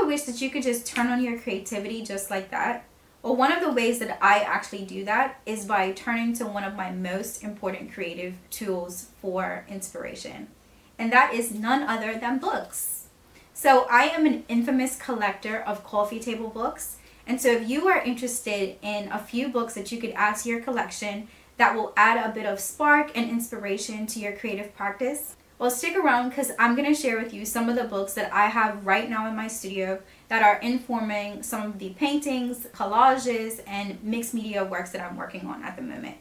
ever wished that you could just turn on your creativity just like that? Well, one of the ways that I actually do that is by turning to one of my most important creative tools for inspiration. And that is none other than books. So I am an infamous collector of coffee table books. And so if you are interested in a few books that you could add to your collection that will add a bit of spark and inspiration to your creative practice, well, stick around because I'm going to share with you some of the books that I have right now in my studio that are informing some of the paintings, collages, and mixed media works that I'm working on at the moment.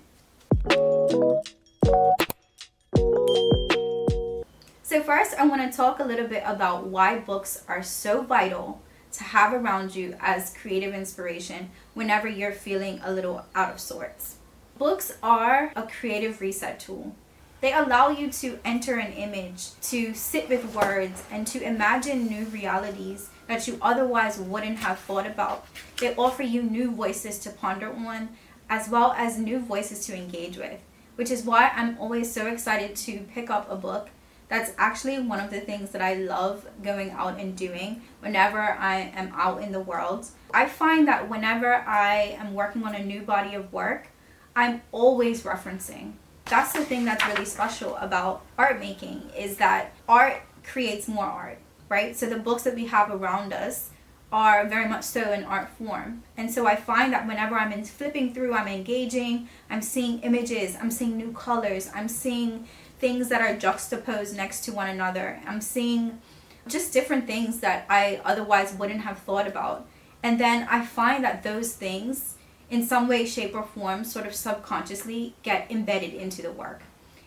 So first, I want to talk a little bit about why books are so vital to have around you as creative inspiration whenever you're feeling a little out of sorts. Books are a creative reset tool. They allow you to enter an image, to sit with words, and to imagine new realities that you otherwise wouldn't have thought about. They offer you new voices to ponder on, as well as new voices to engage with, which is why I'm always so excited to pick up a book. That's actually one of the things that I love going out and doing whenever I am out in the world. I find that whenever I am working on a new body of work, I'm always referencing. That's the thing that's really special about art making, is that art creates more art, right? So the books that we have around us are very much so in art form. And so I find that whenever I'm flipping through, I'm engaging, I'm seeing images, I'm seeing new colors, I'm seeing things that are juxtaposed next to one another. I'm seeing just different things that I otherwise wouldn't have thought about. And then I find that those things, in some way, shape, or form, sort of subconsciously get embedded into the work.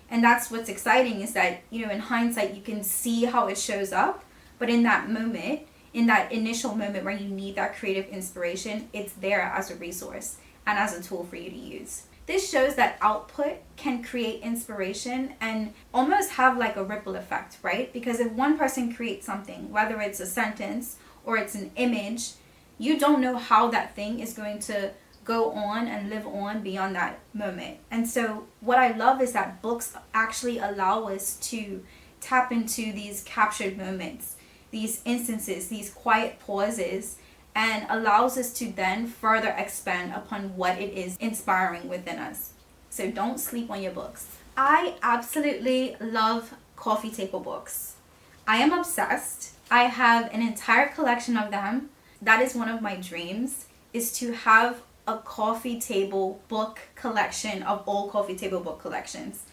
And that's what's exciting, is that, in hindsight, you can see how it shows up, but in that moment, in that initial moment where you need that creative inspiration, it's there as a resource and as a tool for you to use. This shows that output can create inspiration and almost have like a ripple effect, right? Because if one person creates something, whether it's a sentence or it's an image, you don't know how that thing is going to go on and live on beyond that moment. And so what I love is that books actually allow us to tap into these captured moments, these instances, these quiet pauses, and allows us to then further expand upon what it is inspiring within us. So don't sleep on your books. I absolutely love coffee table books. I am obsessed. I have an entire collection of them. That is one of my dreams, is to have a coffee table book collection of all coffee table book collections.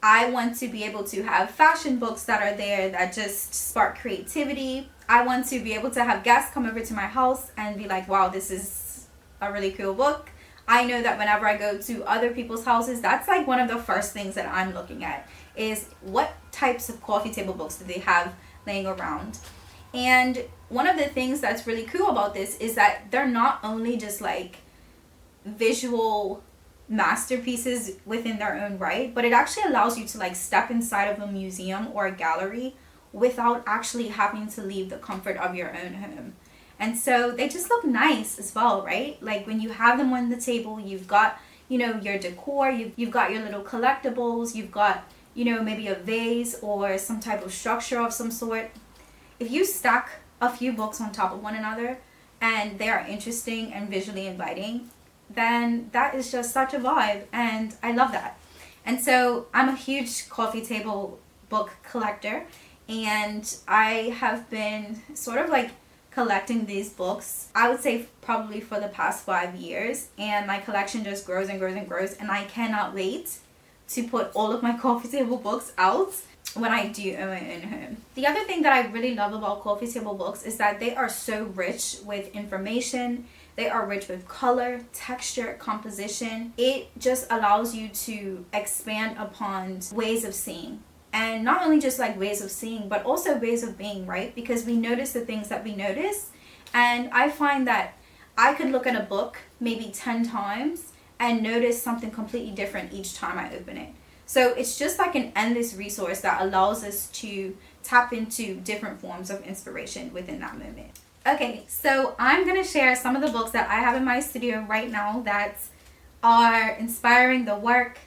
I want to be able to have fashion books that are there that just spark creativity. I want to be able to have guests come over to my house and be like, wow, this is a really cool book. I know that whenever I go to other people's houses, that's like one of the first things that I'm looking at, is what types of coffee table books do they have laying around. And one of the things that's really cool about this is that they're not only just like visual masterpieces within their own right, but it actually allows you to like step inside of a museum or a gallery without actually having to leave the comfort of your own home. And so they just look nice as well, right? Like when you have them on the table, you've got, your decor, you've got your little collectibles, you've got, maybe a vase or some type of structure of some sort. If you stack a few books on top of one another and they are interesting and visually inviting, then that is just such a vibe, and I love that. And so I'm a huge coffee table book collector, and I have been sort of like collecting these books, I would say probably for the past 5 years, and my collection just grows and grows and grows, and I cannot wait to put all of my coffee table books out when I do own my own home. The other thing that I really love about coffee table books is that they are so rich with information. They are rich with color, texture, composition. It just allows you to expand upon ways of seeing. And not only just like ways of seeing, but also ways of being, right? Because we notice the things that we notice. And I find that I could look at a book maybe 10 times and notice something completely different each time I open it. So it's just like an endless resource that allows us to tap into different forms of inspiration within that moment. Okay, so I'm going to share some of the books that I have in my studio right now that are inspiring the work.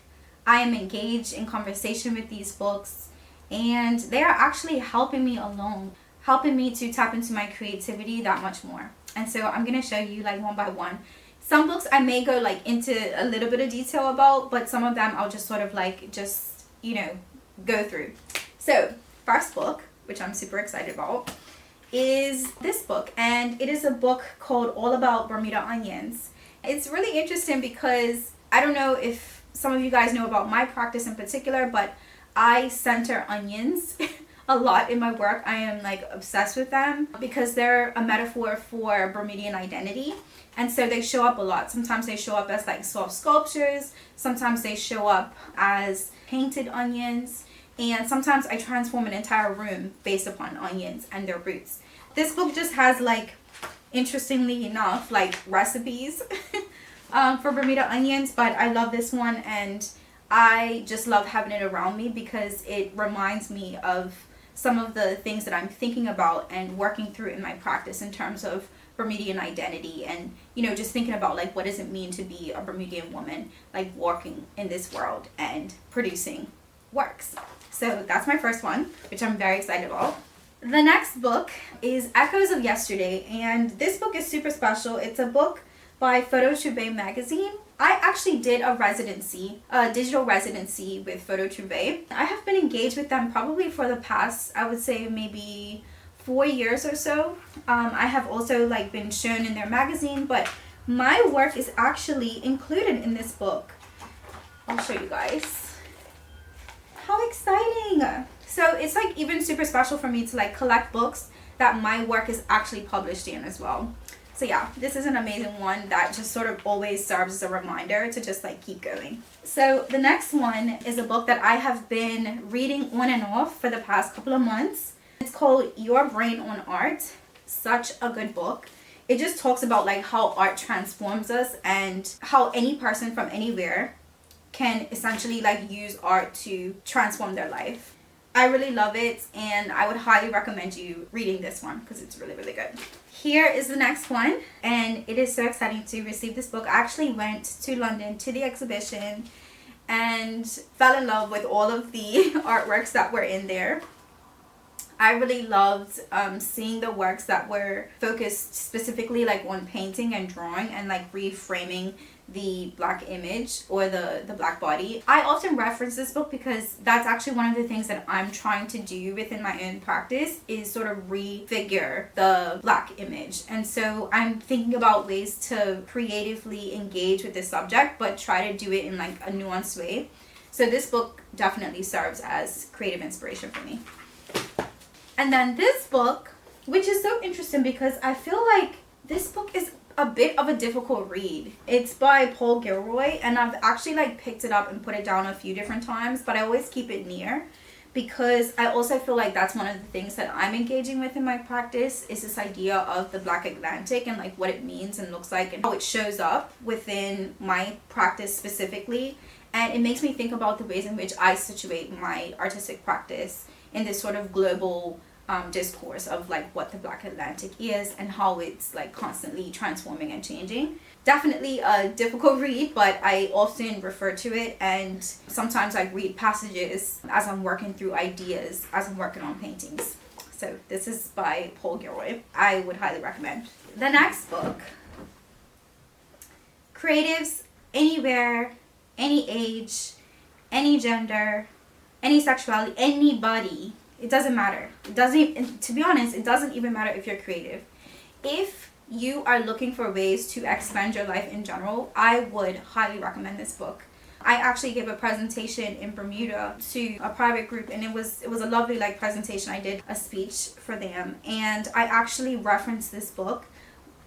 I am engaged in conversation with these books, and they are actually helping me along. helping me to tap into my creativity that much more. And so I'm going to show you like one by one. Some books I may go like into a little bit of detail about, but some of them I'll just sort of like just, you know, go through. So first book, which I'm super excited about, is this book, and it is a book called All About Bermuda Onions. It's really interesting because I don't know if some of you guys know about my practice in particular, but I center onions a lot in my work. I am like obsessed with them because they're a metaphor for Bermudian identity. And so they show up a lot. Sometimes they show up as like soft sculptures. Sometimes they show up as painted onions. And sometimes I transform an entire room based upon onions and their roots. This book just has like, interestingly enough, like recipes for Bermuda onions. But I love this one, and I just love having it around me because it reminds me of some of the things that I'm thinking about and working through in my practice in terms of Bermudian identity, and you know, just thinking about like what does it mean to be a Bermudian woman, like walking in this world and producing works. So that's my first one, which I'm very excited about. The next book is Echoes of Yesterday, and this book is super special. It's a book by Photo Trouvee magazine. I actually did a residency, a digital residency with Photo Trouvee. I have been engaged with them probably for the past, I would say maybe 4 years or so. I have also like been shown in their magazine, but my work is actually included in this book. I'll show you guys. How exciting! So it's like even super special for me to like collect books that my work is actually published in as well. So yeah, this is an amazing one that just sort of always serves as a reminder to just like keep going. So the next one is a book that I have been reading on and off for the past couple of months. It's called Your Brain on Art. Such a good book. It just talks about like how art transforms us and how any person from anywhere can essentially like use art to transform their life. I really love it, and I would highly recommend you reading this one because it's really, really good. Here is the next one, and it is so exciting to receive this book. I actually went to London to the exhibition and fell in love with all of the artworks that were in there. I really loved seeing the works that were focused specifically like on painting and drawing and like reframing the black image or the black body. I often reference this book because that's actually one of the things that I'm trying to do within my own practice, is sort of refigure the black image. And so I'm thinking about ways to creatively engage with this subject but try to do it in like a nuanced way. So this book definitely serves as creative inspiration for me. And then this book, which is so interesting because I feel like this book is a bit of a difficult read. It's by Paul Gilroy, and I've actually like picked it up and put it down a few different times, but I always keep it near because I also feel like that's one of the things that I'm engaging with in my practice, is this idea of the Black Atlantic and like what it means and looks like and how it shows up within my practice specifically. And it makes me think about the ways in which I situate my artistic practice in this sort of global discourse of like what the Black Atlantic is and how it's like constantly transforming and changing. Definitely a difficult read, but I often refer to it, and sometimes I read passages as I'm working through ideas, as I'm working on paintings. So this is by Paul Gilroy. I would highly recommend. The next book, Creatives Anywhere, Any Age, Any Gender, Any Sexuality, Anybody. It doesn't matter. It doesn't even, to be honest, it doesn't even matter if you're creative. If you are looking for ways to expand your life in general, I would highly recommend this book. I actually gave a presentation in Bermuda to a private group, and it was a lovely like presentation. I did a speech for them, and I actually referenced this book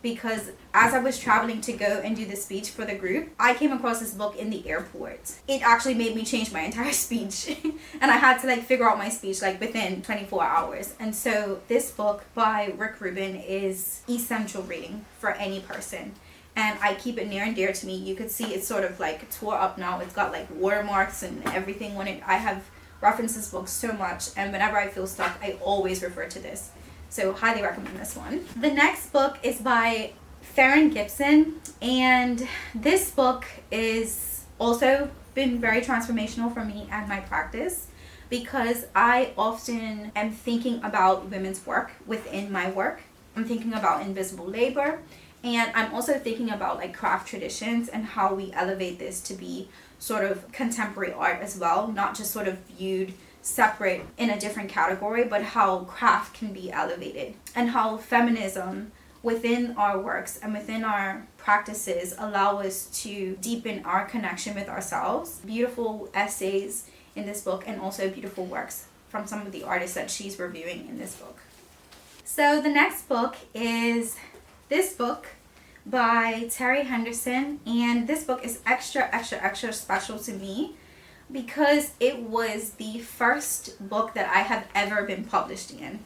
because as I was traveling to go and do the speech for the group, I came across this book in the airport. It actually made me change my entire speech and I had to like figure out my speech like within 24 hours. And so this book by Rick Rubin is essential reading for any person. And I keep it near and dear to me. You could see it's sort of like tore up now. It's got like watermarks and everything on it. I have referenced this book so much, and whenever I feel stuck, I always refer to this. So highly recommend this one. The next book is by Farron Gibson, and this book is also been very transformational for me and my practice. because I often am thinking about women's work within my work. I'm thinking about invisible labor, and I'm also thinking about like craft traditions and how we elevate this to be sort of contemporary art as well, not just sort of viewed separate in a different category, but how craft can be elevated, and how feminism within our works and within our practices allow us to deepen our connection with ourselves. Beautiful essays in this book, and also beautiful works from some of the artists that she's reviewing in this book. So the next book is this book by Terry Henderson, and this book is extra special to me because it was the first book that I have ever been published in.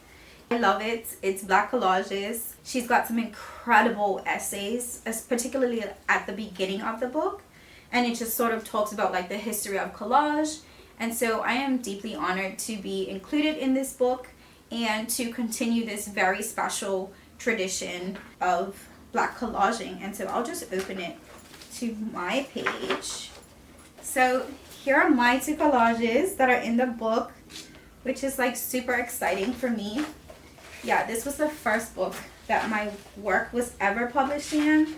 I love it. It's Black Collages. She's got some incredible essays, particularly at the beginning of the book, and it just sort of talks about like the history of collage. And so I am deeply honored to be included in this book and to continue this very special tradition of Black collaging. And so I'll just open it to my page. So here are my 2 collages that are in the book, which is like super exciting for me. Yeah, this was the first book that my work was ever published in.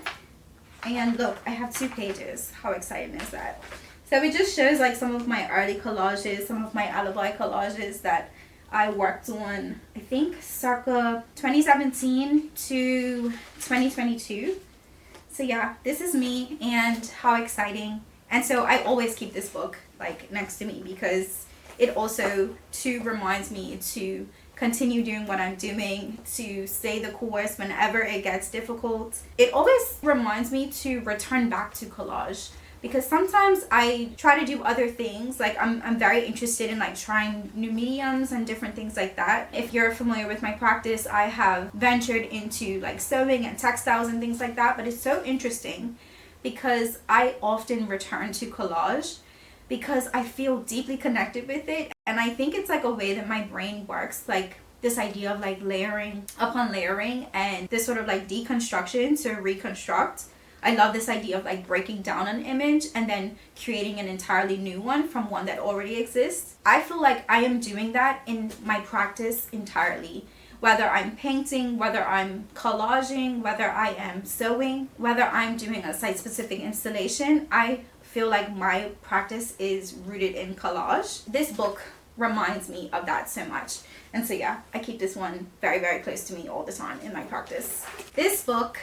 And look, I have 2 pages. How exciting is that? So it just shows like some of my early collages, some of my alibi collages that I worked on, I think circa 2017 to 2022. So yeah, this is me, and how exciting. And so I always keep this book like next to me because it also too reminds me to continue doing what I'm doing, to stay the course whenever it gets difficult. It always reminds me to return back to collage, because sometimes I try to do other things. Like I'm very interested in like trying new mediums and different things like that. If you're familiar with my practice, I have ventured into like sewing and textiles and things like that. But it's so interesting because I often return to collage because I feel deeply connected with it. And I think it's like a way that my brain works, like this idea of like layering upon layering and this sort of like deconstruction to reconstruct. I love this idea of like breaking down an image and then creating an entirely new one from one that already exists. I feel like I am doing that in my practice entirely. Whether I'm painting, whether I'm collaging, whether I am sewing, whether I'm doing a site-specific installation, I feel like my practice is rooted in collage. This book reminds me of that so much. And so yeah, I keep this one very, very close to me all the time in my practice. This book,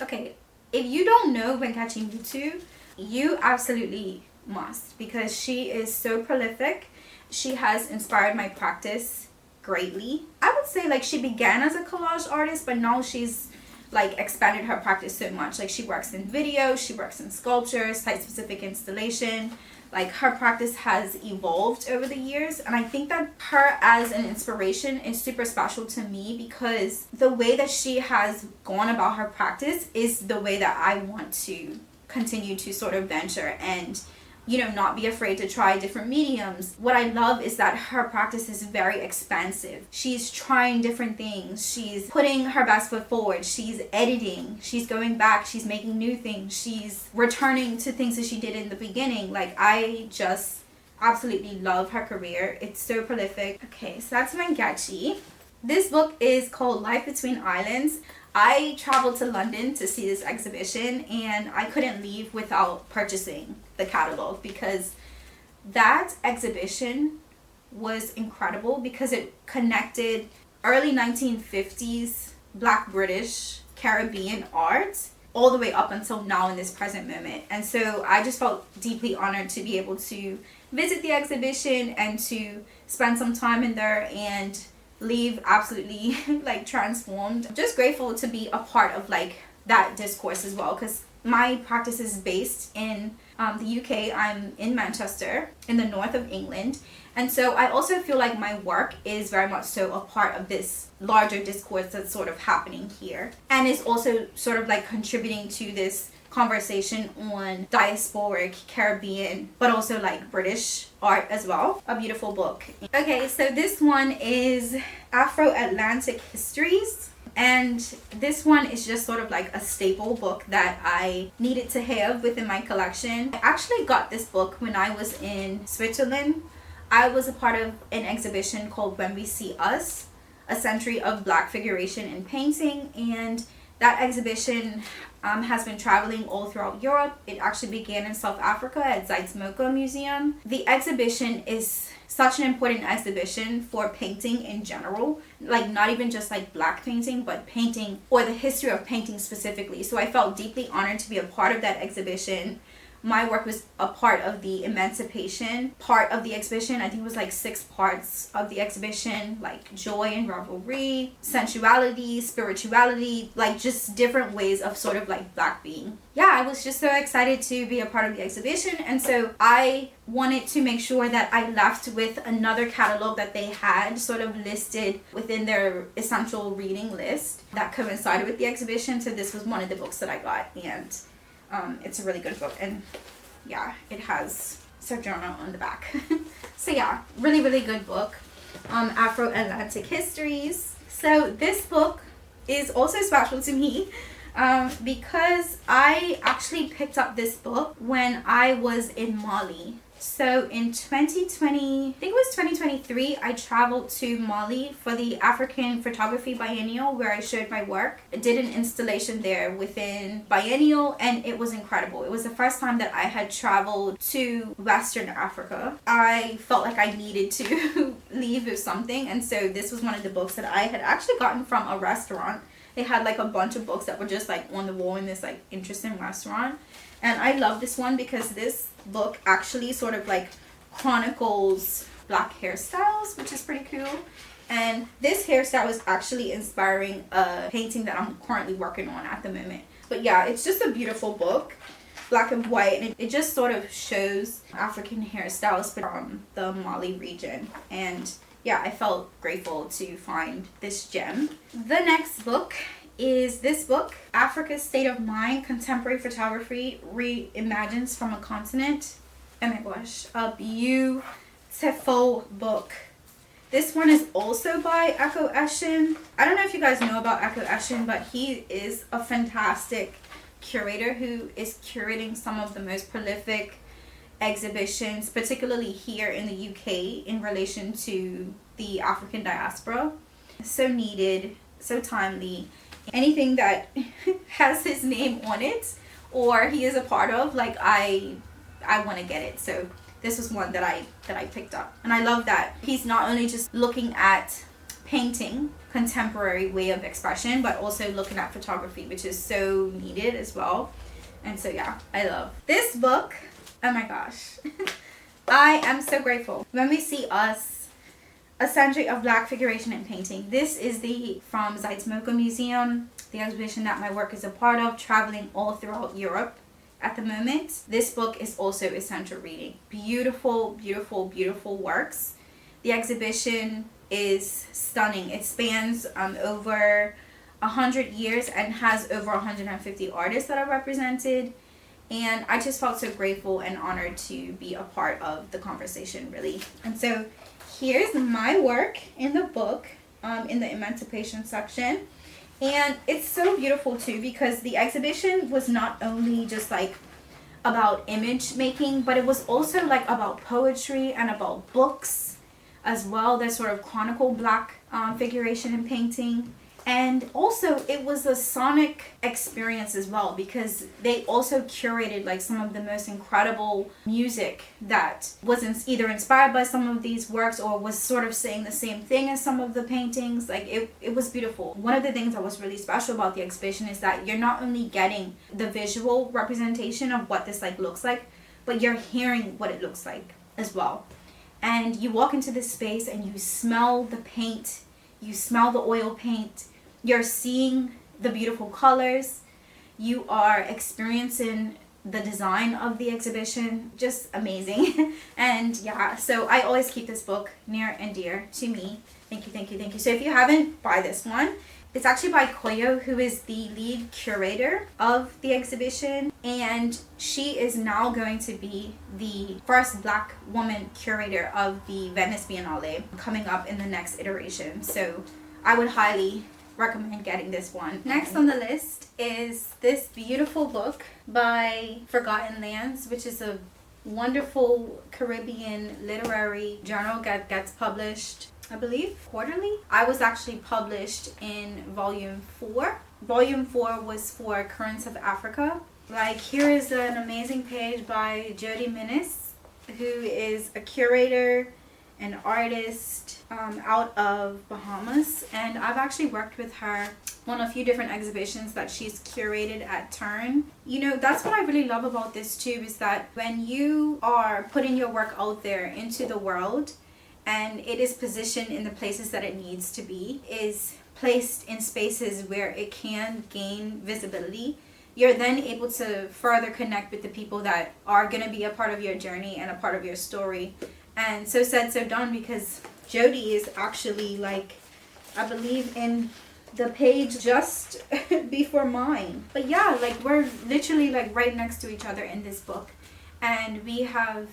okay, if you don't know Venkatchi, you absolutely must, because she is so prolific. She has inspired my practice greatly. I would say like she began as a collage artist, but now she's like expanded her practice so much. Like she works in video, she works in sculpture, site-specific installation. Like her practice has evolved over the years, and I think that her as an inspiration is super special to me because the way that she has gone about her practice is the way that I want to continue to sort of venture and, you know, not be afraid to try different mediums. What I love is that her practice is very expansive. She's trying different things. She's putting her best foot forward. She's editing. She's going back. She's making new things. She's returning to things that she did in the beginning. Like, I just absolutely love her career. It's so prolific. Okay, so that's Venkatchi. This book is called Life Between Islands. I traveled to London to see this exhibition, and I couldn't leave without purchasing the catalog because that exhibition was incredible because it connected early 1950s Black British Caribbean art all the way up until now in this present moment. And so I just felt deeply honored to be able to visit the exhibition and to spend some time in there and leave absolutely like transformed. Just grateful to be a part of like that discourse as well, because my practice is based in the UK. I'm in Manchester in the north of England, and so I also feel like my work is very much so a part of this larger discourse that's sort of happening here and is also sort of like contributing to this conversation on diasporic, Caribbean, but also like British art as well. A beautiful book. Okay, so this one is Afro-Atlantic Histories. And this one is just sort of like a staple book that I needed to have within my collection. I actually got this book when I was in Switzerland. I was a part of an exhibition called When We See Us, a century of Black figuration in painting, and that exhibition has been traveling all throughout Europe. It actually began in South Africa at Zuid-Afrika Museum. The exhibition is such an important exhibition for painting in general, like not even just like Black painting, but painting or the history of painting specifically. So I felt deeply honored to be a part of that exhibition. My work was a part of the emancipation part of the exhibition. I think it was like 6 parts of the exhibition, like joy and revelry, sensuality, spirituality, like just different ways of sort of like Black being. Yeah, I was just so excited to be a part of the exhibition, and so I wanted to make sure that I left with another catalog that they had sort of listed within their essential reading list that coincided with the exhibition. So this was one of the books that I got, and it's a really good book, and yeah, it has Sojourner on the back. So yeah, really, really good book. Afro-Atlantic Histories. So this book is also special to me because I actually picked up this book when I was in Mali. So in 2020, I think it was 2023, I traveled to Mali for the African Photography Biennial where I showed my work. I did an installation there within Biennial, and it was incredible. It was the first time that I had traveled to Western Africa. I felt like I needed to leave with something, and so this was one of the books that I had actually gotten from a restaurant. They had like a bunch of books that were just like on the wall in this like interesting restaurant. And I love this one because this book actually sort of like chronicles Black hairstyles, which is pretty cool. And this hairstyle is actually inspiring a painting that I'm currently working on at the moment. But yeah, it's just a beautiful book, black and white, and it just sort of shows African hairstyles from the Mali region. And yeah, I felt grateful to find this gem. The next book is this book, Africa's State of Mind, Contemporary Photography Reimagines from a Continent. Oh my gosh, a beautiful book. This one is also by Ekow Eshun. I don't know if you guys know about Ekow Eshun, but he is a fantastic curator who is curating some of the most prolific exhibitions, particularly here in the UK in relation to the African diaspora. So needed, so timely. Anything that has his name on it or he is a part of, like I want to get it. So this was one that I picked up, and I love that he's not only just looking at painting, contemporary way of expression, but also looking at photography, which is so needed as well. And so yeah, I love this book. Oh my gosh. I am so grateful. When We See Us, a century of Black figuration and painting. This is from Zuid-Afrika Museum, the exhibition that my work is a part of, traveling all throughout Europe at the moment. This book is also essential reading. Beautiful, beautiful, beautiful works. The exhibition is stunning. It spans over 100 years and has over 150 artists that are represented. And I just felt so grateful and honored to be a part of the conversation, really. And so here's my work in the book, in the emancipation section. And it's so beautiful too, because the exhibition was not only just like about image making, but it was also like about poetry and about books as well that sort of chronicle Black figuration and painting. And also it was a sonic experience as well, because they also curated like some of the most incredible music that was either inspired by some of these works or was sort of saying the same thing as some of the paintings. Like it was beautiful. One of the things that was really special about the exhibition is that you're not only getting the visual representation of what this like looks like, but you're hearing what it looks like as well. And you walk into this space and you smell the paint, you smell the oil paint, you're seeing the beautiful colors, you are experiencing the design of the exhibition. Just amazing. And yeah, so I always keep this book near and dear to me. Thank you, thank you, thank you. So if you haven't, buy this one. It's actually by Koyo, who is the lead curator of the exhibition, and she is now going to be the first Black woman curator of the Venice Biennale coming up in the next iteration. So I would highly recommend getting this one. Next on the list is this beautiful book by Forgotten Lands, which is a wonderful Caribbean literary journal that gets published, I believe, quarterly. I was actually published in volume 4. Volume 4 was for Currents of Africa. Like, here is an amazing page by Jody Minnis, who is a curator, an artist out of Bahamas, and I've actually worked with her on a few different exhibitions that she's curated at Turn. You know, that's what I really love about this too, is that when you are putting your work out there into the world and it is positioned in the places that it needs to be, is placed in spaces where it can gain visibility, you're then able to further connect with the people that are going to be a part of your journey and a part of your story. And so said, so done, because Jody is actually, like, I believe in the page just before mine. But yeah, like, we're literally like right next to each other in this book, and we have,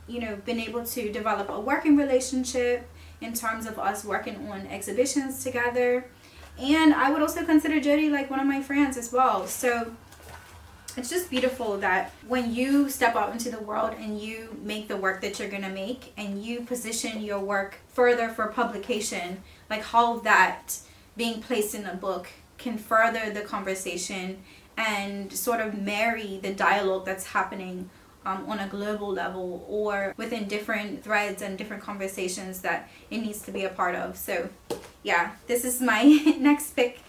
you know, been able to develop a working relationship in terms of us working on exhibitions together. And I would also consider Jody like one of my friends as well. So it's just beautiful that when you step out into the world and you make the work that you're gonna make and you position your work further for publication, like how that being placed in a book can further the conversation and sort of marry the dialogue that's happening on a global level or within different threads and different conversations that it needs to be a part of. So yeah, this is my next pick,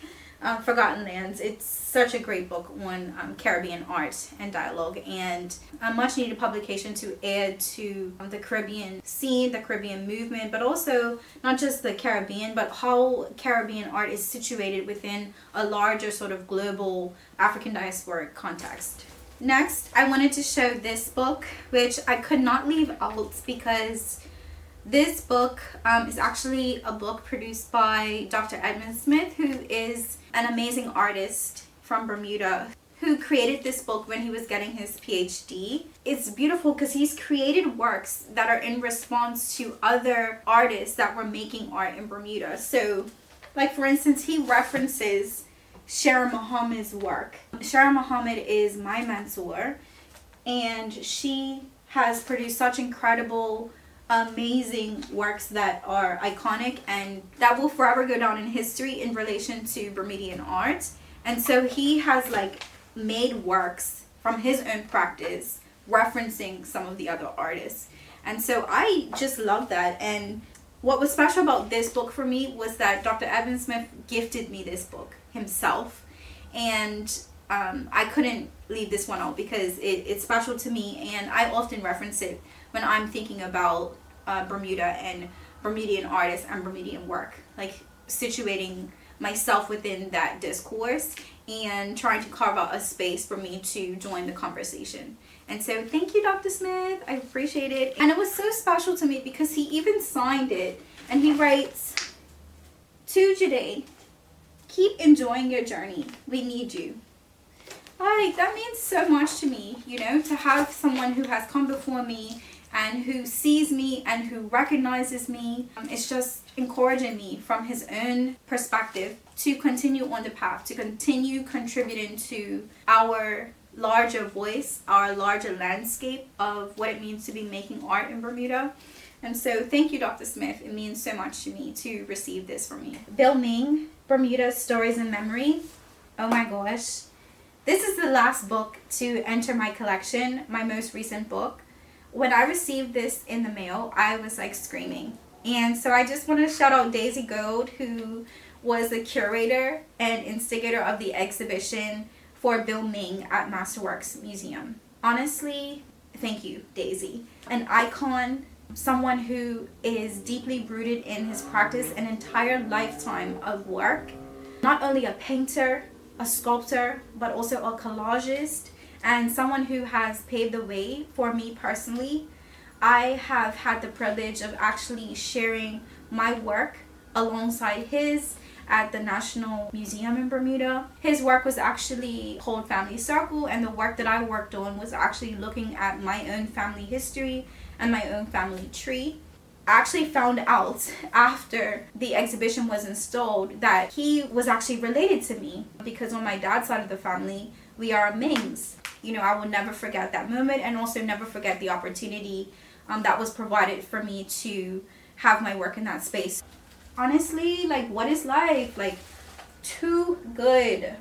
Forgotten Lands. It's such a great book on Caribbean art and dialogue, and a much needed publication to add to the Caribbean scene, the Caribbean movement, but also not just the Caribbean, but how Caribbean art is situated within a larger sort of global African diasporic context. Next, I wanted to show this book, which I could not leave out because this book is actually a book produced by Dr. Edmund Smith, who is an amazing artist from Bermuda, who created this book when he was getting his PhD. It's beautiful because he's created works that are in response to other artists that were making art in Bermuda. So, like for instance, he references Shara Muhammad's work. Shara Muhammad is my mentor, and she has produced such incredible, amazing works that are iconic and that will forever go down in history in relation to Bermudian art. And so he has like made works from his own practice referencing some of the other artists. And so I just love that. And what was special about this book for me was that Dr. Evan Smith gifted me this book himself, and I couldn't leave this one out because it's special to me, and I often reference it when I'm thinking about Bermuda and Bermudian artists and Bermudian work, like situating myself within that discourse and trying to carve out a space for me to join the conversation. And so thank you, Dr. Smith. I appreciate it. And it was so special to me because he even signed it, and he writes, "To Jade, keep enjoying your journey. We need you." Like, that means so much to me, you know, to have someone who has come before me and who sees me and who recognizes me. It's just encouraging me from his own perspective to continue on the path, to continue contributing to our larger voice, our larger landscape of what it means to be making art in Bermuda. And so thank you, Dr. Smith. It means so much to me to receive this from me. Bill Ming, Bermuda Stories in Memory. Oh my gosh. This is the last book to enter my collection, my most recent book. When I received this in the mail, I was like screaming. And so I just want to shout out Daisy Gold, who was the curator and instigator of the exhibition for Bill Ming at Masterworks Museum. Honestly, thank you, Daisy. An icon, someone who is deeply rooted in his practice, an entire lifetime of work. Not only a painter, a sculptor, but also a collagist, and someone who has paved the way for me personally. I have had the privilege of actually sharing my work alongside his at the National Museum in Bermuda. His work was actually called Family Circle, and the work that I worked on was actually looking at my own family history and my own family tree. I actually found out after the exhibition was installed that he was actually related to me, because on my dad's side of the family, we are Mings. You know, I will never forget that moment, and also never forget the opportunity that was provided for me to have my work in that space. Honestly, like, what is life? Like, too good.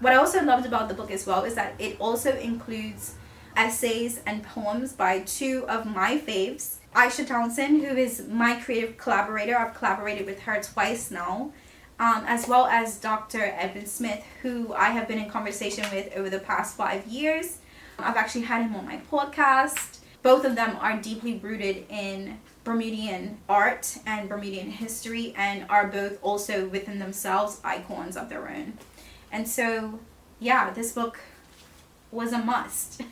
What I also loved about the book as well is that it also includes essays and poems by two of my faves. Aisha Townsend, who is my creative collaborator. I've collaborated with her twice now. As well as Dr. Edwin Smith, who I have been in conversation with over the past 5 years. I've actually had him on my podcast. Both of them are deeply rooted in Bermudian art and Bermudian history, and are both also within themselves icons of their own. And so, yeah, this book was a must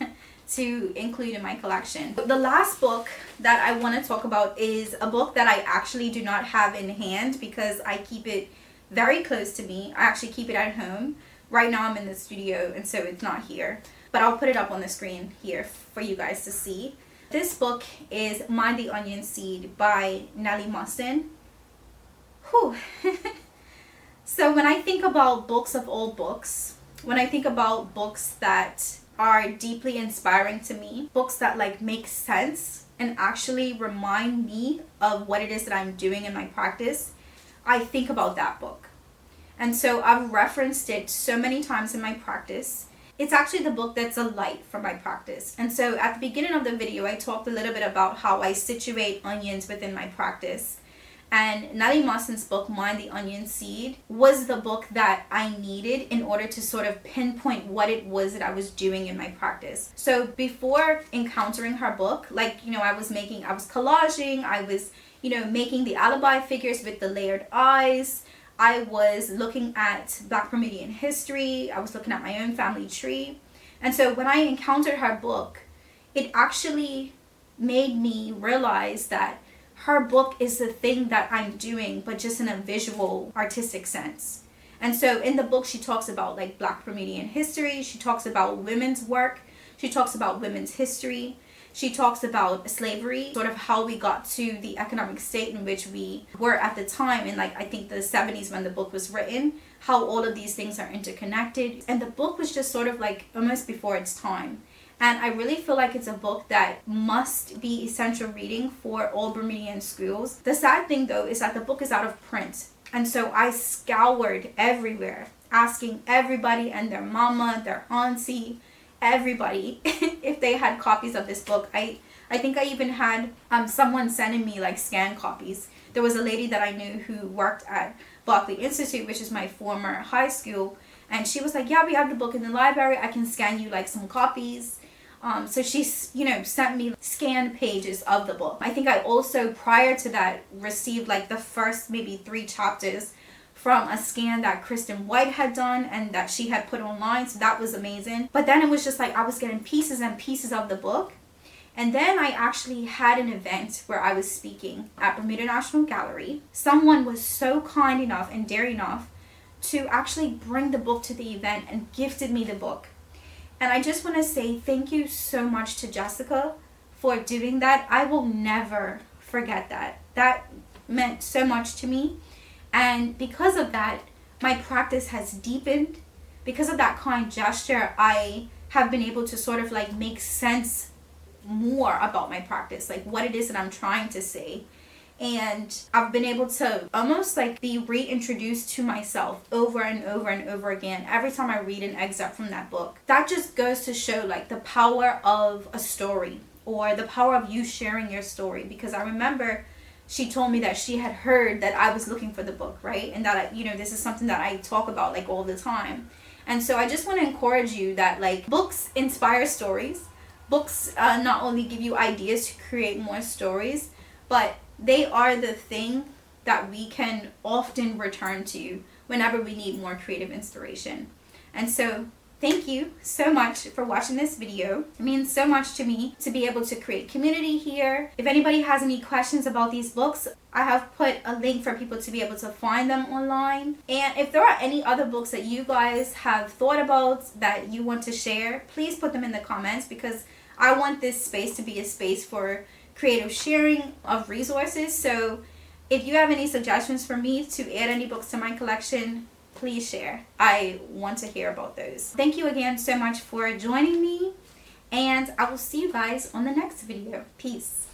to include in my collection. The last book that I want to talk about is a book that I actually do not have in hand because I keep it very close to me. I actually keep it at home. Right now I'm in the studio, and so it's not here. But I'll put it up on the screen here for you guys to see. This book is Mind the Onion Seed by Nellie Mustin. Whew. So when I think about books of all books, when I think about books that are deeply inspiring to me, books that like make sense and actually remind me of what it is that I'm doing in my practice, I think about that book. And so I've referenced it so many times in my practice. It's actually the book that's a light for my practice. And so at the beginning of the video, I talked a little bit about how I situate onions within my practice. And Nellie Mustin's book, Mind the Onion Seed, was the book that I needed in order to sort of pinpoint what it was that I was doing in my practice. So before encountering her book, like, you know, I was collaging, I was, you know, making the alibi figures with the layered eyes. I was looking at Black Bermudian history. I was looking at my own family tree. And so when I encountered her book, it actually made me realize that her book is the thing that I'm doing, but just in a visual, artistic sense. And so in the book, she talks about like Black Bermudian history. She talks about women's work. She talks about women's history. She talks about slavery, sort of how we got to the economic state in which we were at the time, in like I think the 70s when the book was written, how all of these things are interconnected. And the book was just sort of like almost before its time. And I really feel like it's a book that must be essential reading for all Bermudian schools. The sad thing though is that the book is out of print. And so I scoured everywhere, asking everybody and their mama, their auntie, everybody if they had copies of this book. I think I even had someone sending me like scanned copies. There was a lady that I knew who worked at Berkeley Institute, which is my former high school, and she was like, yeah, we have the book in the library, I can scan you like some copies. So she, you know, sent me scanned pages of the book. I think I also, prior to that, received like the first maybe 3 chapters from a scan that Kristen White had done and that she had put online. So that was amazing. But then it was just like I was getting pieces and pieces of the book. And then I actually had an event where I was speaking at Bermuda National Gallery. Someone was so kind enough and daring enough to actually bring the book to the event and gifted me the book. And I just want to say thank you so much to Jessica for doing that. I will never forget that. That meant so much to me. And because of that, my practice has deepened. Because of that kind gesture, I have been able to sort of like make sense more about my practice, like what it is that I'm trying to say. And I've been able to almost like be reintroduced to myself over and over and over again every time I read an excerpt from that book. That just goes to show like the power of a story, or the power of you sharing your story. Because I remember she told me that she had heard that I was looking for the book, right? And that, you know, this is something that I talk about like all the time. And so I just want to encourage you that like books inspire stories. Books not only give you ideas to create more stories, but they are the thing that we can often return to whenever we need more creative inspiration. And so thank you so much for watching this video. It means so much to me to be able to create community here. If anybody has any questions about these books, I have put a link for people to be able to find them online. And if there are any other books that you guys have thought about that you want to share, please put them in the comments, because I want this space to be a space for creative sharing of resources. So if you have any suggestions for me to add any books to my collection, please share. I want to hear about those. Thank you again so much for joining me, and I will see you guys on the next video. Peace.